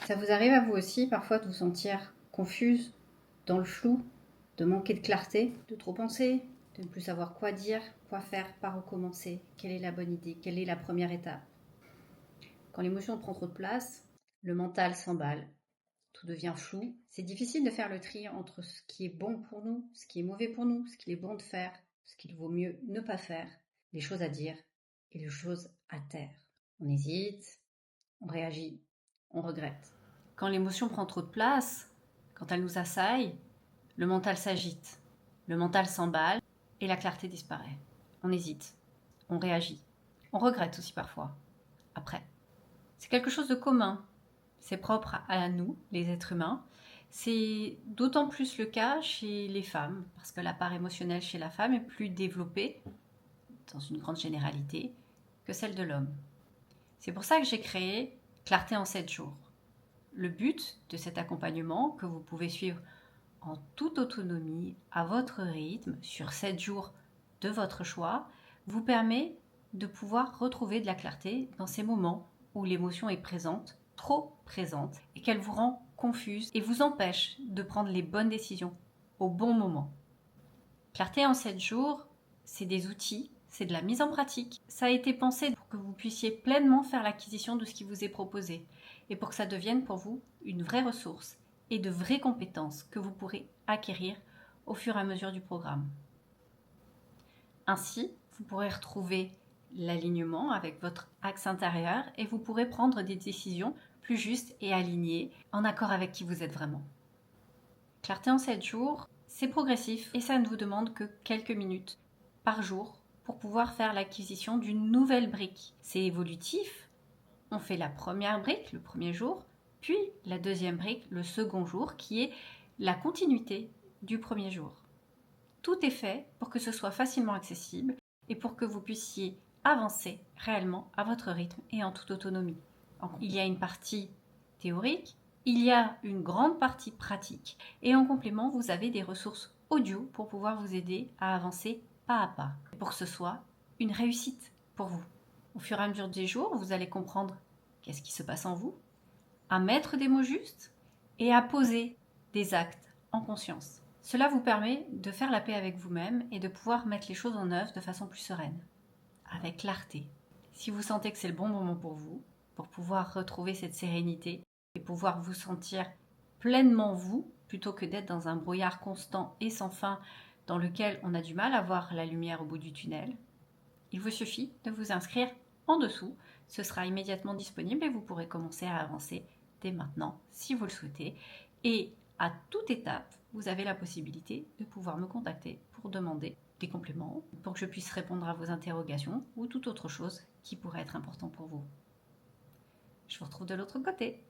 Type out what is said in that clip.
Ça vous arrive à vous aussi parfois de vous sentir confuse, dans le flou, de manquer de clarté, de trop penser, de ne plus savoir quoi dire, quoi faire, par où commencer, quelle est la bonne idée, quelle est la première étape? Quand l'émotion prend trop de place, le mental s'emballe, tout devient flou. C'est difficile de faire le tri entre ce qui est bon pour nous, ce qui est mauvais pour nous, ce qu'il est bon de faire, ce qu'il vaut mieux ne pas faire, les choses à dire et les choses à taire. On hésite, on réagit, on regrette. Quand l'émotion prend trop de place, quand elle nous assaille, le mental s'agite, le mental s'emballe et la clarté disparaît. On hésite, on réagit, on regrette aussi parfois. Après, c'est quelque chose de commun, c'est propre à nous, les êtres humains. C'est d'autant plus le cas chez les femmes, parce que la part émotionnelle chez la femme est plus développée, dans une grande généralité, que celle de l'homme. C'est pour ça que j'ai créé Clarté en 7 jours. Le but de cet accompagnement, que vous pouvez suivre en toute autonomie, à votre rythme, sur 7 jours de votre choix, vous permet de pouvoir retrouver de la clarté dans ces moments où l'émotion est présente, trop présente, et qu'elle vous rend confuse et vous empêche de prendre les bonnes décisions au bon moment. Clarté en 7 jours, c'est des outils, c'est de la mise en pratique. Ça a été pensé pour que vous puissiez pleinement faire l'acquisition de ce qui vous est proposé et pour que ça devienne pour vous une vraie ressource et de vraies compétences que vous pourrez acquérir au fur et à mesure du programme. Ainsi, vous pourrez retrouver l'alignement avec votre axe intérieur et vous pourrez prendre des décisions plus justes et alignées en accord avec qui vous êtes vraiment. Clarté en 7 jours, c'est progressif et ça ne vous demande que quelques minutes par jour pour pouvoir faire l'acquisition d'une nouvelle brique. C'est évolutif. On fait la première brique le premier jour, puis la deuxième brique le second jour, qui est la continuité du premier jour. Tout est fait pour que ce soit facilement accessible et pour que vous puissiez avancer réellement à votre rythme et en toute autonomie. Il y a une partie théorique, il y a une grande partie pratique et en complément, vous avez des ressources audio pour pouvoir vous aider à avancer pas à pas pour que ce soit une réussite pour vous. Au fur et à mesure des jours, vous allez comprendre qu'est-ce qui se passe en vous, à mettre des mots justes et à poser des actes en conscience. Cela vous permet de faire la paix avec vous-même et de pouvoir mettre les choses en œuvre de façon plus sereine, avec clarté. Si vous sentez que c'est le bon moment pour vous, pour pouvoir retrouver cette sérénité et pouvoir vous sentir pleinement vous, plutôt que d'être dans un brouillard constant et sans fin dans lequel on a du mal à voir la lumière au bout du tunnel, il vous suffit de vous inscrire en dessous. Ce sera immédiatement disponible et vous pourrez commencer à avancer dès maintenant si vous le souhaitez. Et à toute étape, vous avez la possibilité de pouvoir me contacter pour demander des compléments, pour que je puisse répondre à vos interrogations ou toute autre chose qui pourrait être important pour vous. Je vous retrouve de l'autre côté.